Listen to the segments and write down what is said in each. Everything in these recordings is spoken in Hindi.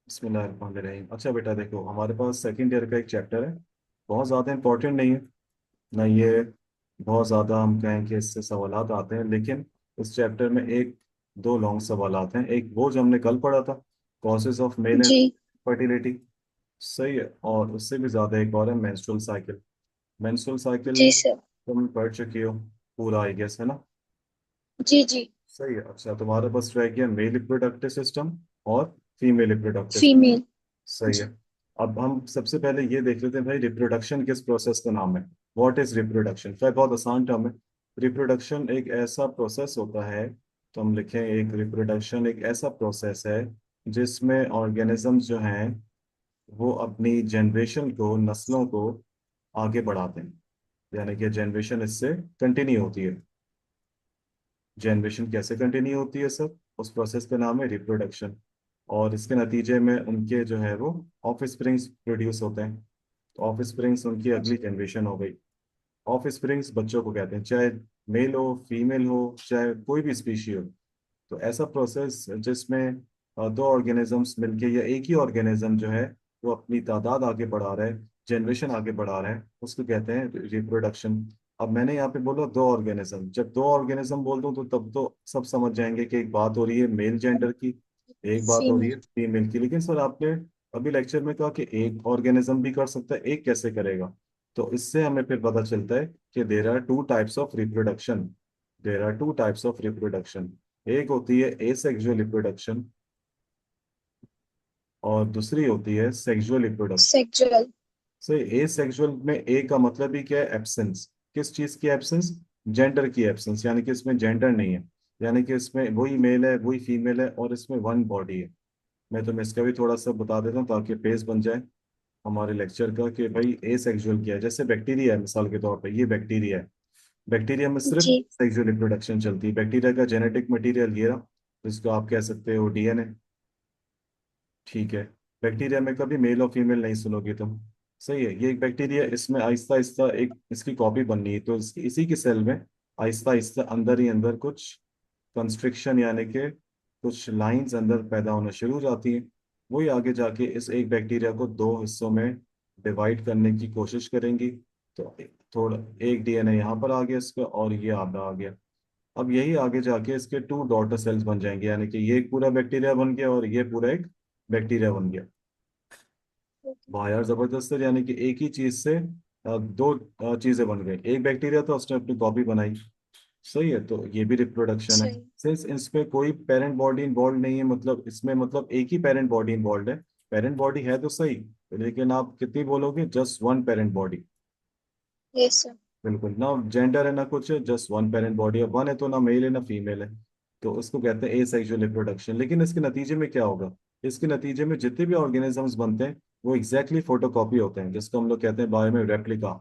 बिस्मिल्लाहिर्रहमानिर्रहीम। अच्छा बेटा देखो, हमारे पास सेकंड ईयर का एक चैप्टर है। बहुत ज़्यादा इंपॉर्टेंट नहीं है ना ये। बहुत ज़्यादा हम कहें कि इससे सवालात आते हैं, लेकिन इस चैप्टर में एक दो लॉन्ग सवालात हैं। एक वो जो हमने कल पढ़ा था, कॉजेज ऑफ मेल एंड जी। फर्टिलिटी। सही है। और उससे भी ज़्यादा एक और है मेंस्ट्रुअल साइकिल। मेंस्ट्रुअल साइकिल जी सर। तुम पढ़ चुकी हो पूरा, आई गेस, है ना? जी जी। सही है। अच्छा, तुम्हारे पास रह गया मेल रिप्रोडक्टिव सिस्टम और फीमेल रिप्रोडक्टिव। फीमेल। सही है। जी। अब हम सबसे पहले ये देख लेते हैं भाई, रिप्रोडक्शन किस प्रोसेस का नाम है? What is reproduction? फिर बहुत आसान टर्म है। रिप्रोडक्शन एक ऐसा प्रोसेस होता है, तो हम लिखें एक रिप्रोडक्शन एक ऐसा प्रोसेस है जिसमें ऑर्गेनिजम्स जो हैं वो अपनी जनरेशन को, नस्लों को आगे बढ़ाते हैं। यानी कि जनरेशन इससे कंटिन्यू होती है। जनरेशन कैसे कंटिन्यू होती है सर? उस प्रोसेस का नाम है रिप्रोडक्शन। और इसके नतीजे में उनके जो है वो ऑफ स्प्रिंग्स प्रोड्यूस होते हैं। तो ऑफ स्प्रिंग्स उनकी अगली जनरेशन हो गई। ऑफ स्प्रिंग्स बच्चों को कहते हैं, चाहे मेल हो फीमेल हो, चाहे कोई भी स्पीशी हो। तो ऐसा प्रोसेस जिसमें दो ऑर्गेनिजम्स मिलके या एक ही ऑर्गेनिज्म जो है वो अपनी तादाद आगे बढ़ा रहा है, जनरेशन आगे बढ़ा रहा है, उसको कहते हैं रिप्रोडक्शन। अब मैंने यहाँ पे बोला दो ऑर्गेनिज्म, जब दो ऑर्गेनिज्म बोल दूं तो तब तो सब समझ जाएंगे कि एक बात हो रही है मेल जेंडर की, एक बात हो रही फीमेल। है फीमेल की। लेकिन सर आपने अभी लेक्चर में कहा कि एक ऑर्गेनिज्म भी कर सकता है, एक कैसे करेगा? तो इससे हमें फिर पता चलता है कि there are two types of reproduction. There are two types of reproduction. एक होती है एसेक्सुअल रिप्रोडक्शन और दूसरी होती है sexual reproduction. Sexual. So asexual में ए का मतलब ही क्या है? एब्सेंस। किस चीज की एब्सेंस? जेंडर की एब्सेंस, यानी कि इसमें जेंडर नहीं है। यानी कि इसमें वही मेल है वही फीमेल है और इसमें वन बॉडी है। मैं तुम्हें इसका भी थोड़ा सा बता देता हूँ ताकि पेज बन जाए हमारे लेक्चर का कि भाई एसेक्सुअल क्या है। जैसे बैक्टीरिया है, मिसाल के तौर पर ये बैक्टीरिया है। बैक्टीरिया में सिर्फ जी। सेक्सुअल रिप्रोडक्शन चलती है। बैक्टीरिया का जेनेटिक मटेरियल ये रहा, जिसको आप कह सकते हो डीएनए। ठीक है। बैक्टीरिया में कभी मेल और फीमेल नहीं सुनोगे तुम। सही है। ये एक बैक्टीरिया, इसमें आहिस्ता आहिस्ता एक इसकी कॉपी बननी है, तो इसी के सेल में आहिस्ता आहिस्ता अंदर ही अंदर कुछ कंस्ट्रिक्शन, यानी कि कुछ लाइंस अंदर पैदा होना शुरू हो जाती हैं। वही आगे जाके इस एक बैक्टीरिया को दो हिस्सों में डिवाइड करने की कोशिश करेंगी। तो थोड़ा एक डीएनए यहाँ पर आ गया इसका और ये आधा आ गया। अब यही आगे जाके इसके टू डॉटर सेल्स बन जाएंगे, यानी कि ये एक पूरा बैक्टीरिया बन गया और ये पूरा एक बैक्टीरिया बन गया। वाह यार जबरदस्त है। यानी कि एक ही चीज से दो चीजें बन गई। एक बैक्टीरिया था, उसने अपनी कॉपी बनाई। सही है। तो ये भी रिप्रोडक्शन है। सही। सिंस इसमें कोई पेरेंट बॉडी इन्वॉल्व नहीं है, मतलब इसमें मतलब एक ही पेरेंट बॉडी इन्वॉल्व है। पेरेंट बॉडी है तो सही, लेकिन आप कितनी बोलोगे? Just one parent body. Yes sir. बिल्कुल ना जेंडर है ना कुछ है, जस्ट वन पेरेंट बॉडी है। वन है तो ना मेल है ना फीमेल है। तो उसको कहते हैं एसेक्सुअल रिप्रोडक्शन। लेकिन इसके नतीजे में क्या होगा? इसके नतीजे में जितने भी ऑर्गेनिजम्स बनते हैं वो एग्जैक्टली फोटोकॉपी होते हैं, जिसको हम लोग कहते हैं बायो में रेप्लिका।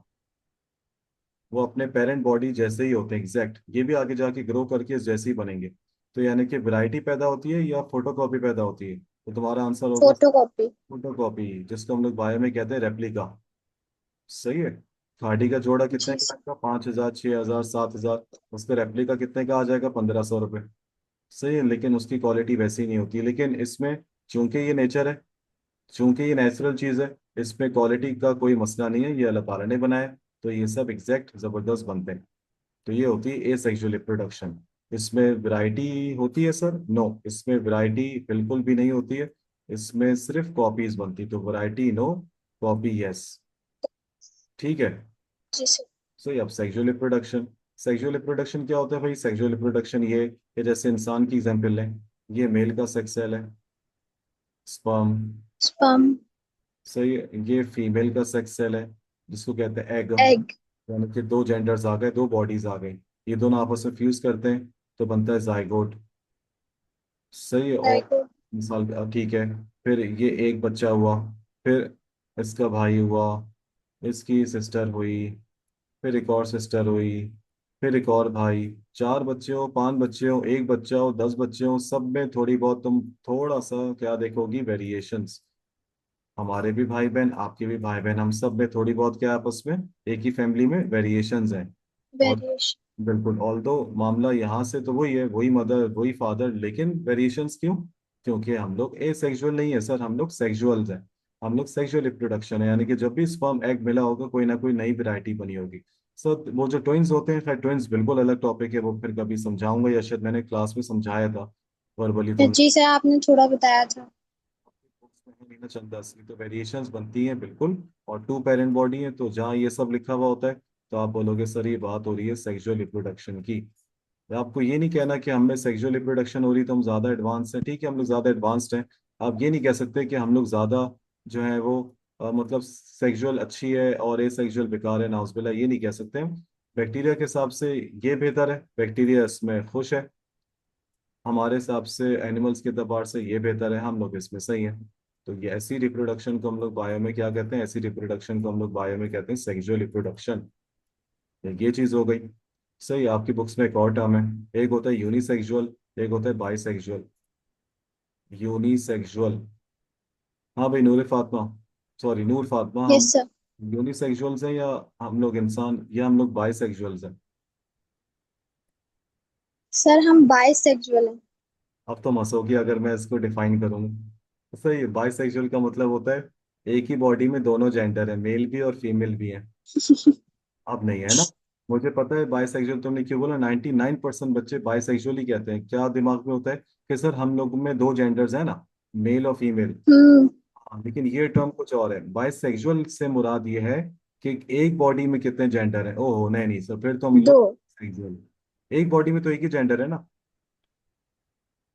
वो अपने पेरेंट बॉडी जैसे ही होते हैं एग्जैक्ट, ये भी आगे जाके ग्रो करके जैसे ही बनेंगे। तो यानी कि वैरायटी पैदा होती है या फोटोकॉपी पैदा होती है? तो तुम्हारा आंसर होगा फोटोकॉपी। फोटोकॉपी, जिसको हम लोग बायो में कहते हैं रेप्लिका। सही है। खाड़ी का जोड़ा कितने जी का सर। आएगा? 5,000, 6,000, 7,000। उसका रेप्लिका कितने का आ जाएगा? 1,500 रुपये। सही है। लेकिन उसकी क्वालिटी वैसी नहीं होती। लेकिन इसमें चूंकि ये नेचर है, चूंकि ये नेचुरल चीज है, इसमें क्वालिटी का कोई मसला नहीं है, ये अल्लाह ताला ने बनाया है। तो ये सब एग्जैक्ट जबरदस्त बनते हैं। तो ये होती है ए सेक्सुअल रिप्रोडक्शन। इसमें वैरायटी होती है सर? नो, इसमें वैरायटी बिल्कुल भी नहीं होती है। इसमें सिर्फ कॉपीज बनती, तो वैरायटी नो, कॉपी यस। ठीक है। जी सर। सो ये अब सेक्सुअल रिप्रोडक्शन। सेक्सुअल रिप्रोडक्शन क्या होता है भाई? सेक्सुअल रिप्रोडक्शन ये कि जैसे इंसान की एग्जांपल लें, ये मेल का सेक्स सेल है, स्पर्म। स्पर्म। सही है। ये फीमेल का सेक्स सेल है, जिसको कहते हैं एग। एग। यानी कि दो जेंडर्स आ गए, दो बॉडीज आ गई, ये दोनों आपस में फ्यूज करते हैं तो बनता है जाइगोट। सही है। और जायगोट। मिसाल ठीक है, फिर ये एक बच्चा हुआ, फिर इसका भाई हुआ, इसकी सिस्टर हुई, फिर एक और सिस्टर हुई, फिर एक और भाई। चार बच्चे हो, पांच बच्चे हो, एक बच्चा हो, 10 बच्चे हो, सब में थोड़ी बहुत तुम थोड़ा सा क्या देखोगी? वेरिएशंस। हमारे भी भाई बहन, आपके भी भाई बहन, हम सब में थोड़ी बहुत क्या आपस में एक ही फैमिली में वेरिएशंस हैं। और वेरिएशन। बिल्कुल, ऑल्दो मामला यहाँ से तो वही है, वही मदर वही फादर, लेकिन वेरिएशंस क्यों? क्योंकि हम लोग ए सेक्सुअल नहीं है सर, हम लोग सेक्सुअल्स हैं। हम लोग सेक्सुअल रिप्रोडक्शन है, यानी कि जब भी स्पर्म एग मिला होगा कोई ना कोई नई वैरायटी बनी होगी। सर वो जो ट्विंस होते हैं, खैर ट्विंस बिल्कुल अलग टॉपिक है, वो फिर कभी समझाऊंगा, या शायद मैंने क्लास में समझाया था वर्बली तो। जी सर, आपने थोड़ा बताया था। बुक्स में है नहीं ना चलता, असली तो वेरिएशंस बनती हैं बिल्कुल। और टू पेरेंट बॉडी है, तो जहाँ ये सब लिखा हुआ होता है तो आप बोलोगे सर ये बात हो रही है सेक्सुअल रिप्रोडक्शन की। आपको ये नहीं कहना कि हमें सेक्सुअल रिप्रोडक्शन हो रही तो हम ज्यादा एडवांस हैं, ठीक है हम लोग ज्यादा एडवांस्ड हैं। आप ये नहीं कह सकते कि हम लोग ज्यादा जो है वो मतलब सेक्सुअल अच्छी है और ये सेक्सुअल बेकार है, नाउजुबिल्लाह, ये नहीं कह सकते हम। बैक्टीरिया के हिसाब से ये बेहतर है, बैक्टीरिया इसमें खुश है। हमारे हिसाब से एनिमल्स के एतबार से ये बेहतर है, हम लोग इसमें सही हैं। तो ये ऐसी रिप्रोडक्शन को हम लोग बायो में क्या कहते हैं, ऐसी रिप्रोडक्शन को हम लोग बायो में कहते हैं सेक्सुअल रिप्रोडक्शन। ये चीज हो गई। सही, आपकी बुक्स में एक और टर्म है, एक होता है यूनिसेक्सुअल, एक होता है बाईसेक्सुअल। यूनिसेक्सुअल, हाँ भाई नूर फातिमा, सॉरी नूर फातिमा, यस हम सर। यूनिसेक्सुअल्स हैं या हम लोग इंसान, या हम लोग बाईसेक्सुअल्स हैं? सर हम बाइसेक्सुअल हैं। अब तो मसोगी अगर मैं इसको डिफाइन करूंगा। सही है, बाईसेक्सुअल का मतलब होता है एक ही बॉडी में दोनों जेंडर है, मेल भी और फीमेल भी है। अब नहीं है ना? मुझे पता है बाईसेक्सुअल तुमने क्यों बोला, 99% बच्चे बाईसेक्सुअल ही कहते हैं, क्या दिमाग में होता है कि सर हम लोग में दो जेंडर्स है ना, मेल और फीमेल। हम्म। हाँ, लेकिन ये टर्म कुछ और है, बाईसेक्सुअल से मुराद ये है कि एक बॉडी में कितने जेंडर है। ओहो नहीं नहीं सर, फिर तो हम दो। लोग सेक्सुअल, एक बॉडी में तो एक ही जेंडर है ना,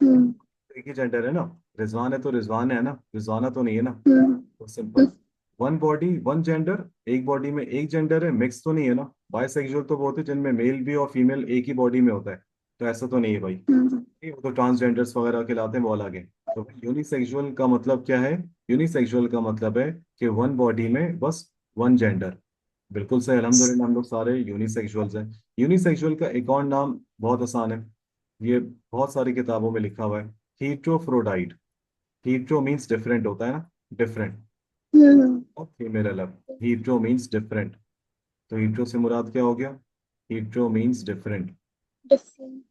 हम्म। एक ही जेंडर है ना। रिजवान है तो रिजवान है ना, रिजवाना तो नहीं है ना। हम्म। तो simple, one body one gender, एक बॉडी में एक जेंडर है, मिक्स तो नहीं है ना। बाइसेक्सुअल तो वो होते हैं जिनमें मेल भी और फीमेल एक ही बॉडी में होता है, तो ऐसा तो नहीं है भाई। हम्म। नहीं, वो तो ट्रांसजेंडर्स वगैरह कहलाते हैं, वो अलग है। तो यूनिसेक्सुअल का मतलब क्या है? यूनिसेक्सुअल का मतलब है कि वन बॉडी में बस वन जेंडर। बिल्कुल सही, अल्हम्दुलिल्लाह हम लोग सारे यूनिसेक्सुअल्स हैं। यूनिसेक्सुअल का एक और नाम बहुत आसान है, ये बहुत सारी किताबों में लिखा हुआ है, हीट्रोफ्रोडाइट। हीट्रो मीन्स डिफरेंट होता है ना, डिफरेंट, हम्म। और फीमेल अलग। हीट्रो मीन्स डिफरेंट, तो हीट्रो से मुराद क्या हो गया? Hetero means different. डिफरेंट।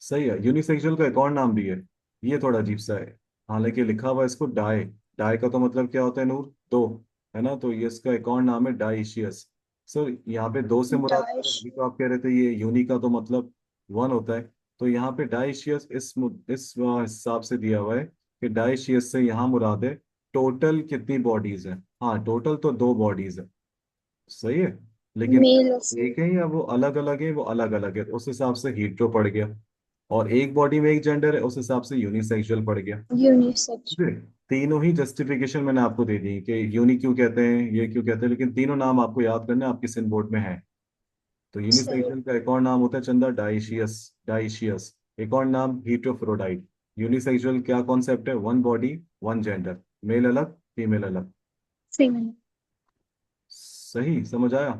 सही है, यूनिसेक्सुअल का एक और नाम भी है, ये थोड़ा अजीब सा है, हालांकि लिखा हुआ है इसको डाई। डाई का तो मतलब क्या होता है नूर? दो, है ना, तो ये इसका एक और नाम है डाइशियस। सर यहाँ पे दो से मुराद क्या है? डाइश। अभी तो आप कह रहे थे ये यूनि का तो मतलब वन होता है, तो यहाँ पे डाइशियस इस हिसाब से दिया हुआ है कि डाइशियस से यहाँ मुराद है टोटल कितनी बॉडीज है। हाँ टोटल तो दो बॉडीज है, सही है। लेकिन मेल और एक है या वो अलग अलग है, वो अलग अलग है, तो उस हिसाब से हीट्रो पड़ गया। और एक बॉडी में एक जेंडर है, उस हिसाब से यूनिसेक्सुअल पड़ गया। यूनिसेक्स। जी, तीनों ही जस्टिफिकेशन मैंने आपको दे दी कि यूनि क्यों कहते हैं, ये क्यों कहते हैं, लेकिन तीनों नाम आपको याद करना है, आपके सिन बोर्ड में है। तो सही। यूनिसेक्सुअल का एक और नाम होता है चंदा डाइशियस, डाइशियस। एक और नाम हीट्रोफ्रोडाइट। यूनिसेक्सुअल क्या कॉन्सेप्ट है? One body one gender, male अलग फीमेल अलग। फीमेल। सही समझ आया?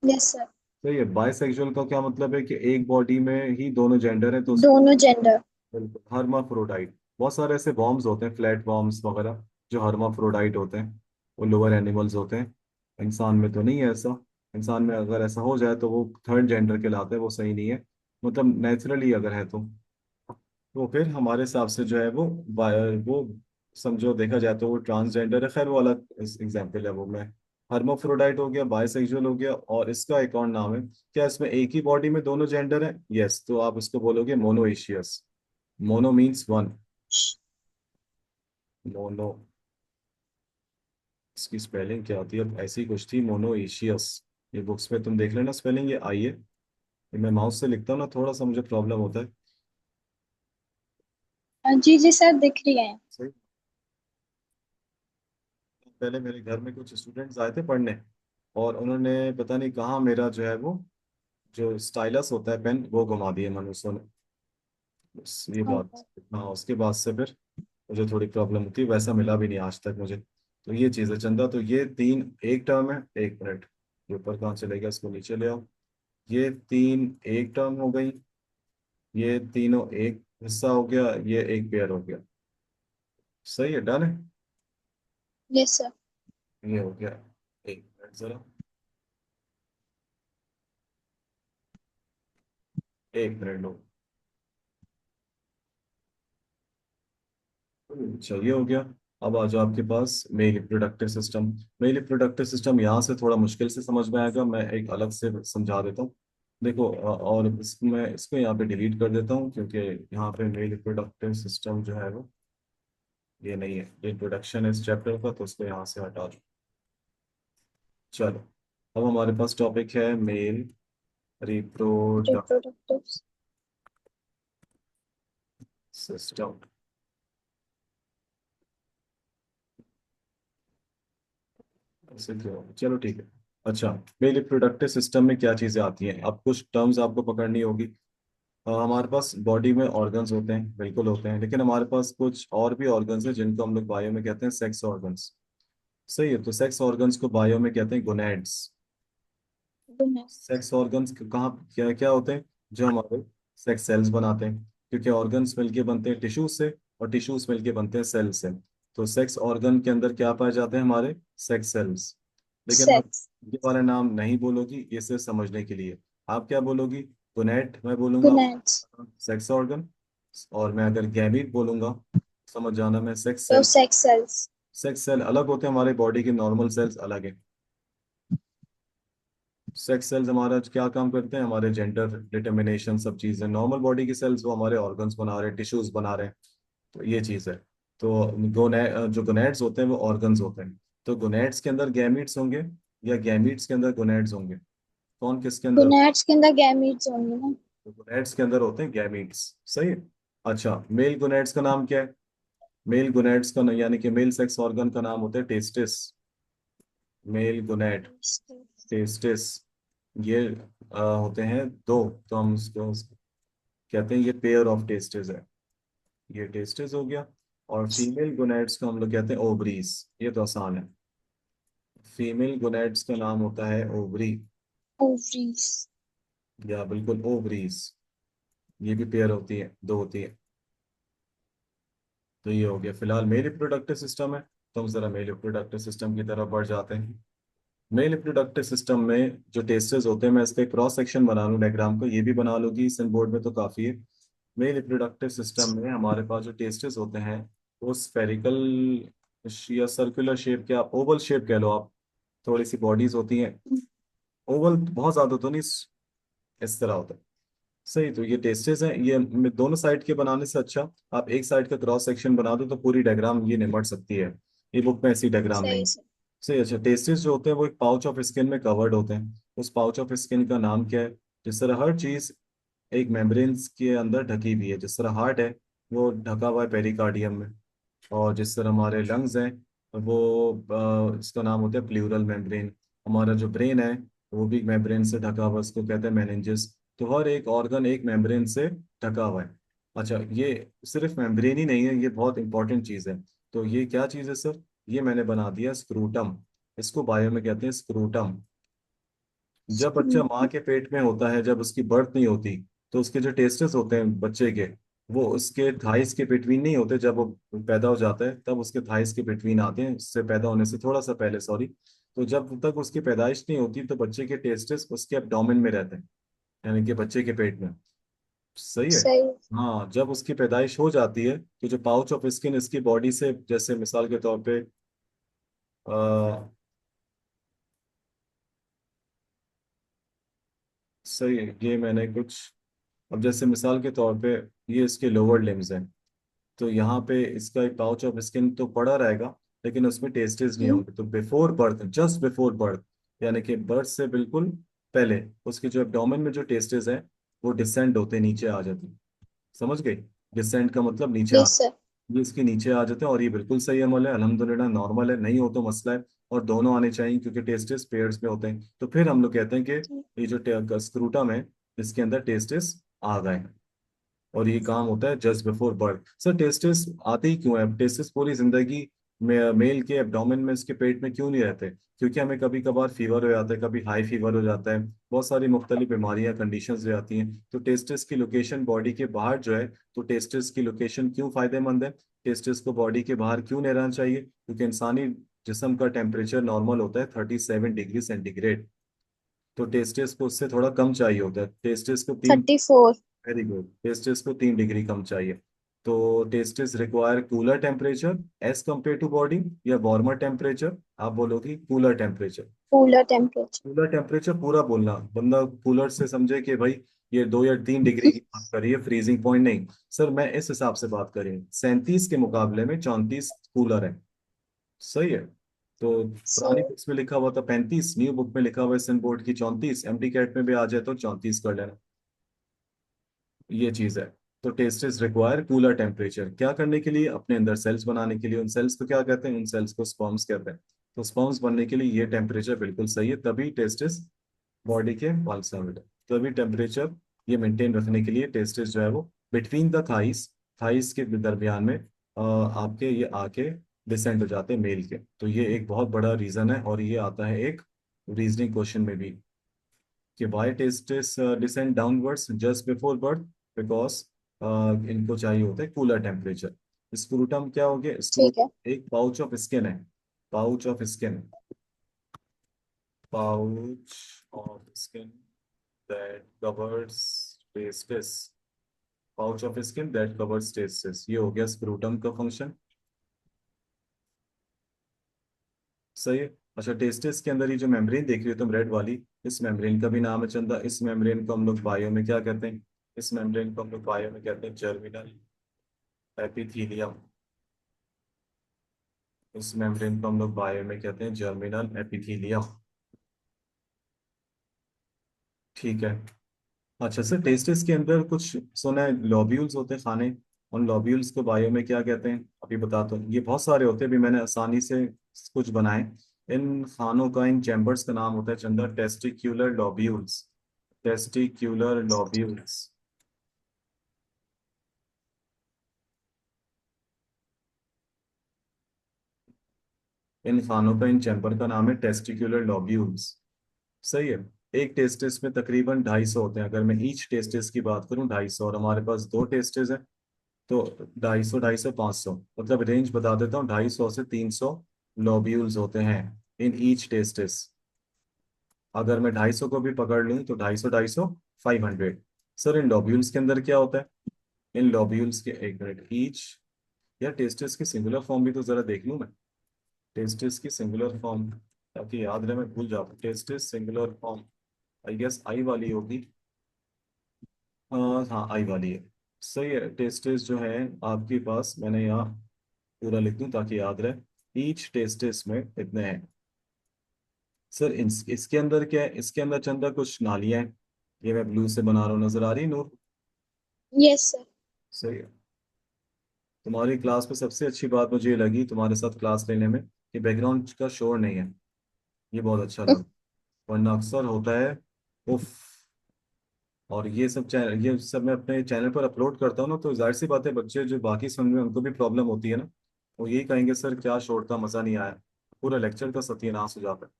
Yes sir. सही है, बाइसेक्सुअल का क्या मतलब है कि एक बॉडी में ही दोनों जेंडर है, तो दोनों जेंडर। बिल्कुल हर्माफ्रोडाइट। बहुत सारे ऐसे वॉर्म्स होते हैं, फ्लैट वॉर्म्स वगैरह, जो हर्माफ्रोडाइट होते हैं, वो लोअर एनिमल्स होते हैं। इंसान में तो नहीं है ऐसा, इंसान में अगर ऐसा हो जाए तो वो थर्ड जेंडर कहलाता है, वो सही नहीं है, मतलब नेचुरली अगर है तो फिर हमारे हिसाब से जो है वो समझो देखा जाए तो वो ट्रांसजेंडर है। खैर वो अलग एग्जाम्पल है, वो मैं, हर्माफ्रोडाइट हो गया, बाइसेक्सुअल हो गया, और इसका एक और नाम है, क्या इसमें एक ही बॉडी में दोनों जेंडर है? यस, तो आप इसको बोलोगे monoecious. Mono means one, mono, इसकी स्पेलिंग क्या होती है? अब ऐसी कुछ थी मोनोएशियस, ये बुक्स में तुम देख लेना स्पेलिंग, ये आई है, ये मैं माउस से लिखता हूँ ना, थोड़ा सा मुझे प्रॉब्लम होता है। जी जी सर, दिख रही है। सही। पहले मेरे घर में कुछ स्टूडेंट्स आए थे पढ़ने, और उन्होंने पता नहीं कहाँ मेरा जो है वो जो स्टाइलस होता है पेन, वो घुमा दिए मनुष्यों ने। बस ये बात। ओहो। हाँ उसके बाद से फिर मुझे थोड़ी प्रॉब्लम होती है, वैसा मिला भी नहीं आज तक मुझे। तो ये चीज़ है चंदा, तो ये तीन एक टर्म है, एक मिनट, ये ऊपर कहाँ चलेगा, इसको नीचे ले आओ। ये तीन एक टर्म हो गई, ये तीनों एक हिस्सा हो गया, ये एक पेयर हो गया। सही है, डन है। Yes sir. ये हो गया, एक मिनट जरा, एक मिनट लो। अच्छा, ये हो गया। अब आ जाओ आपके पास male reproductive system. Male reproductive system यहाँ से थोड़ा मुश्किल से समझ में आएगा, मैं एक अलग से समझा देता हूँ। देखो और मैं इसको यहाँ पे डिलीट कर देता हूँ, क्योंकि यहाँ पे मेल रिप्रोडक्टिव सिस्टम जो है वो ये नहीं है, ये इंट्रोडक्शन है इस चैप्टर का, तो उसको यहाँ से हटा दो। चलो, अब हमारे पास टॉपिक है मेल रिप्रोडक्टिव रिप्रोडक्टिव। सिस्टम। ऐसे क्यों, चलो ठीक है। अच्छा, मेल रिप्रोडक्टिव सिस्टम में क्या चीज़ें आती हैं, अब कुछ टर्म्स आपको पकड़नी होगी। हमारे पास बॉडी में ऑर्गन्स होते हैं, बिल्कुल होते हैं, लेकिन हमारे पास कुछ और भी ऑर्गन्स हैं जिनको हम लोग बायो में कहते हैं सेक्स ऑर्गन्स। सही है, तो सेक्स ऑर्गन्स को बायो में कहते हैं गोनैड्स। सेक्स ऑर्गन्स कहाँ क्या क्या होते हैं, जो हमारे सेक्स सेल्स बनाते हैं, क्योंकि ऑर्गन्स मिलके बनते हैं टिश्यूज से, और टिश्यूज मिलके बनते हैं सेल से। तो सेक्स ऑर्गन के अंदर क्या पाए जाते हैं, हमारे सेक्स सेल्स। लेकिन आप सेक्स। ये वाला नाम नहीं बोलोगी, ये सिर्फ समझने के लिए। आप क्या बोलोगी, गोनैड मैं बोलूंगा, गोनैड्स। Sex organ. और मैं अगर गैमीट बोलूंगा, समझ जाना मैं सेक्स तो cell. Sex cells. Sex cell अलग होते हैं, हमारे बॉडी के नॉर्मल सेल्स अलग है। सेक्स सेल्स हमारा क्या काम करते हैं, हमारे जेंडर डिटर्मिनेशन सब चीजें। नॉर्मल बॉडी की सेल्स वो हमारे ऑर्गन्स बना रहे हैं, टिश्यूज बना रहे हैं। तो ये चीज है। तो जो गोनैड्स होते हैं वो ऑर्गन्स होते हैं। तो गोनैड्स के अंदर गैमीट्स होंगे, या गैमीट्स के अंदर गोनैड्स होंगे, कौन किसके अंदर। गोनैड्स के अंदर गैमीट्स होंगे ना। तो गोनैड्स के अंदर होते हैं गैमीट्स। सही है। अच्छा, मेल गोनैड्स का नाम क्या है। मेल गोनैड्स का यानी कि मेल सेक्स ऑर्गन का नाम होता है टेस्टिस। Mail gonad, testis. ये होते हैं दो। तो हम उसको कहते हैं ये पेयर ऑफ टेस्टिस है। ये टेस्टिस हो गया। और फीमेल गोनैड्स को हम लोग कहते हैं ओवरीज। ये तो आसान है। फीमेल गोनैड्स का नाम होता है ओवरी, ओवरीज। या बिल्कुल ओवरीज। ये भी पेयर होती है, दो होती है। तो ये हो गया फिलहाल मेल रिप्रोडक्टिव सिस्टम है। तो हम जरा मेल रिप्रोडक्टिव सिस्टम की तरफ बढ़ जाते हैं। मेल रिप्रोडक्टिव सिस्टम में जो टेस्टेस होते हैं, मैं इसका क्रॉस सेक्शन बना लूँ डायग्राम को, ये भी बना लूंगी इस बोर्ड में तो काफी है। मेल रिप्रोडक्टिव सिस्टम में हमारे पास जो टेस्टेस होते हैं वो स्फेरिकल या सर्कुलर शेप के, आप ओवल शेप कह लो आप। थोड़ी सी बॉडीज होती हैं, ओवल बहुत ज्यादा तो नहीं, इस तरह होता है। सही, तो ये टेस्टेस हैं, ये दोनों साइड के बनाने से अच्छा आप एक साइड का क्रॉस सेक्शन बना दो, तो पूरी डायग्राम ये निमट सकती है। ये बुक में ऐसी डायग्राम सही नहीं। से। सही। अच्छा, टेस्टिस जो होते हैं वो एक पाउच ऑफ स्किन में कवर्ड होते हैं। उस पाउच ऑफ स्किन का नाम क्या है। जिस तरह हर चीज एक मेम्ब्रेन्स के अंदर ढकी हुई है, जिस तरह हार्ट है वो ढका हुआ है पेरिकार्डियम में, और जिस तरह हमारे लंग्स हैं वो इसका नाम होता है प्लूरल मेम्ब्रेन। हमारा जो ब्रेन है वो भी मेम्ब्रेन से ढका हुआ है, उसको कहते हैं मेनिंजेस। तो हर एक ऑर्गन एक मेम्ब्रेन से ढका हुआ है। अच्छा, ये सिर्फ मेम्ब्रेन ही नहीं है, ये बहुत इंपॉर्टेंट चीज़ है। तो ये क्या चीज़ है सर, ये मैंने बना दिया स्क्रूटम। इसको बायो में कहते हैं स्क्रूटम। जब बच्चा माँ के पेट में होता है, जब उसकी बर्थ नहीं होती, तो उसके जो टेस्टिस होते हैं बच्चे के, वो उसके थाइस के बिटवीन नहीं होते। जब वो पैदा हो जाता है तब उसके थाइस के बिटवीन आते हैं, उससे पैदा होने से थोड़ा सा पहले, सॉरी। तो जब तक उसकी पैदाइश नहीं होती तो बच्चे के टेस्टिस उसके एब्डोमेन में रहते हैं, यानी कि बच्चे के पेट में। सही है। सही। हाँ, जब उसकी पैदाइश हो जाती है तो जो पाउच ऑफ स्किन इसकी बॉडी से, जैसे मिसाल के तौर पे सही है, ये मैंने कुछ, अब जैसे मिसाल के तौर पे ये इसके लोअर लिम्स हैं, तो यहाँ पे इसका एक पाउच ऑफ स्किन तो पड़ा रहेगा, लेकिन उसमें टेस्टेस नहीं होंगे। तो before birth, just before birth, यानी कि बर्थ से बिल्कुल पहले, उसके जो एब्डोमेन में जो टेस्टेस हैं वो डिसेंड होते नीचे आ जाते हैं। समझ गई। डिसेंड का मतलब नीचे आ, यस सर। ये इसके नीचे आ जाते हैं, और ये बिल्कुल सही अमल है, अल्हम्दुलिल्लाह नॉर्मल है, नहीं हो तो मसला है। और दोनों आने चाहिए, क्योंकि टेस्टिस पेयर्स में होते हैं। तो फिर हम लोग कहते हैं कि ये जो स्क्रूटम है इसके अंदर टेस्टिस आ गए हैं। और ये काम होता है just before birth. Sir testis आते ही क्यों है, टेस्टिस पूरी जिंदगी में मेल के एब्डोमेन में, इसके पेट में क्यों नहीं रहते। क्योंकि हमें कभी कभार फीवर हो जाता है, कभी हाई फीवर हो जाता है, बहुत सारी मुख्तलिफ बीमारियां कंडीशंस हो जाती हैं। तो टेस्टिस की लोकेशन बॉडी के बाहर जो है, तो टेस्टिस की लोकेशन क्यों फायदेमंद है। टेस्टिस को बॉडी के बाहर क्यों नहीं रहना चाहिए, क्योंकि इंसानी जिस्म का टेम्परेचर नॉर्मल होता है 37 डिग्री सेंटीग्रेड। तो टेस्टिस को उससे थोड़ा कम चाहिए होता है, टेस्टिस को 3। 34। वेरी गुड, टेस्टिस को 3 डिग्री कम चाहिए। तो testis require cooler temperature as compare to body, या वार्मर टेम्परेचर? आप बोलोगी cooler temperature. Cooler temperature. Cooler temperature पूरा बोलना, बंदा कूलर से समझे कि भाई ये 2 या 3 डिग्री की बात करिए, फ्रीजिंग पॉइंट नहीं। सर मैं इस हिसाब से बात करें, 37 के मुकाबले में 34 कूलर है। सही है। तो सो पुरानी बुक्स में लिखा हुआ था 35, न्यू बुक में लिखा हुआ है सन बोर्ड की 34, एमटी कैट में भी आ जाए तो 34 कर लेना। ये चीज है। तो testes require cooler temperature क्या करने के लिए? अपने अंदर सेल्स बनाने के लिए। उन सेल्स को क्या कहते हैं? उन सेल्स को स्पर्म्स कहते हैं। तो स्पर्म्स बनने के लिए ये टेम्परेचर बिल्कुल सही है, तभी टेस्ट इज बॉडी के पल्सामीटर। तभी टेम्परेचर ये मेंटेन रखने के लिए टेस्टिस जो है वो बिटवीन द थाइस, थाइस के दरमियान में आपके ये आके डिसेंड हो जाते हैं मेल के। तो ये एक बहुत बड़ा रीजन है, और ये आता है एक रीजनिंग क्वेश्चन में भी, कि why testis descend downwards just before birth, because इनको चाहिए होता है कूलर टेम्परेचर। स्क्रूटम क्या हो गया? ठीक है। स्क्रूटम एक पाउच ऑफ स्किन है। Pouch of skin, pouch of skin that covers testis, pouch of skin that covers testis, ये हो गया स्क्रूटम का फंक्शन। सही है। अच्छा, टेस्टिस के अंदर ये जो मेम्ब्रेन देख रही हो तुम रेड वाली, इस मेम्ब्रेन का भी नाम है चंदा। इस मेम्ब्रेन को हम लोग बायो में क्या कहते हैं? इस मेम्ब्रेन को हम लोग बायो में कहते हैं जर्मिनल एपिथीलियम। इस मेम्ब्रेन को हम लोग बायो में कहते हैं जर्मिनल एपिथीलियम। ठीक है। अच्छा सर, टेस्टिस के अंदर कुछ सुना है लॉब्यूल्स होते हैं खाने, उन लॉब्यूल्स को बायो में क्या कहते हैं? अभी बताता हूँ। ये बहुत सारे होते हैं, अभी मैंने आसानी से कुछ बनाए। इन खानों का, इन चैम्बर्स का नाम होता है चंदा टेस्टिक्यूलर लॉब्यूल्स। टेस्टिक्यूलर लॉब्यूल्स। इन खानों का, इन चैम्बर का नाम है टेस्टिक्यूलर लॉब्यूल्स। सही है। एक टेस्टिस में तकरीबन 250 होते हैं। अगर मैं ईच टेस्टिस की बात करूं 250, और हमारे पास 2 टेस्टिस है, तो 250, 250, 500, मतलब रेंज बता देता हूँ, 250 से 300 लॉब्यूल्स होते हैं इन ईच टेस्टिस। अगर मैं 250 को भी पकड़ लूँ तो 250, 250, 500। सर इन लॉब्यूल्स के अंदर क्या होता है? इन लॉब्यूल्स के, एक मिनट, ईच, या टेस्टिस की सिंगुलर फॉर्म भी तो जरा देख लूँ मैं। टेस्टिस की सिंगुलर फॉर्म, ताकि याद रहे, मैं भूल जाता हूँ। Testis singular form I guess I वाली होगी। हाँ आई वाली है। सही है। टेस्टिस जो है आपके पास, मैंने यहाँ पूरा लिख दूं ताकि याद रहे। ईच टेस्टिस में इतने हैं। सर इसके अंदर क्या है? इसके अंदर चंदा कुछ नालियां हैं। ये मैं ब्लू से बना रहा हूँ, नजर आ रही है नूर? Yes sir. सही है। तुम्हारी क्लास में सबसे अच्छी बात मुझे ये लगी तुम्हारे साथ क्लास लेने में, कि बैकग्राउंड का शोर नहीं है। ये बहुत अच्छा लगा, वरना अक्सर होता है। उफ। और ये सब चैनल, ये सब मैं अपने चैनल पर अपलोड करता हूँ ना, तो जाहिर सी बात है बच्चे जो बाकी सुन रहे हैं उनको भी प्रॉब्लम होती है ना। वो यही कहेंगे सर क्या शोर था, मजा नहीं आया, पूरा लेक्चर का सत्यानाश हो जाता है।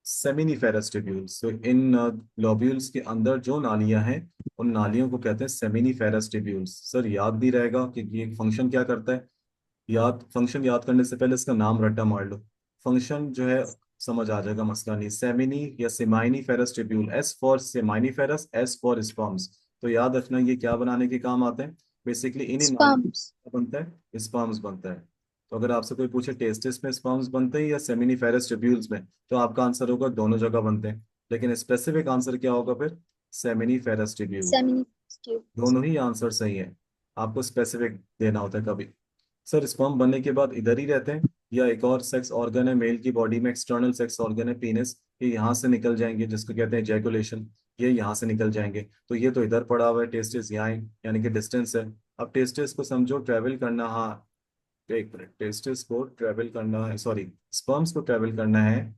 सेमिनिफेरस ट्यूब्यूल्स, तो इन लोब्यूल्स के अंदर जो नालियां हैं, उन नालियों को कहते हैं सेमिनिफेरस ट्यूब्यूल्स। सर याद भी रहेगा कि ये फंक्शन क्या करता है। याद, फंक्शन याद करने से पहले इसका नाम रट्टा मार लो। फंक्शन जो है समझ आ जाएगा, मसला नहीं। सेमिनी या seminiferous tubule, s for seminiferous, s for sperms. तो याद रखना ये क्या बनाने के काम आते हैं? बेसिकली इन्हीं नाली स्पम्स। बनता है, स्पर्म्स बनता है। तो अगर आपसे कोई पूछे टेस्टिस में स्पर्म्स बनते हैं या सेमिनी फेरस ट्यूब्यूल्स में, तो आपका आंसर होगा दोनों जगह बनते हैं। लेकिन स्पेसिफिक आंसर क्या होगा फिर? सेमिनी फेरस ट्यूब्यूल। Seminiferous tubes. दोनों ही आंसर सही है, आपको स्पेसिफिक देना होता है कभी। सर स्पर्म बनने के बाद इधर ही रहते हैं, या एक और सेक्स ऑर्गन है मेल की बॉडी में, एक्सटर्नल सेक्स ऑर्गन है पीनिस, ये यहाँ से निकल जाएंगे, जिसको कहते हैं जैकुलेशन। ये यहाँ से निकल जाएंगे, तो ये तो इधर पड़ा हुआ है, टेस्टिस यहाँ है, यानी कि डिस्टेंस है। अब टेस्टिस को समझो ट्रेवल करना, हाँ एक मिनट, टेस्टिस को ट्रेवल करना है, सॉरी स्पर्म्स को ट्रेवल करना है।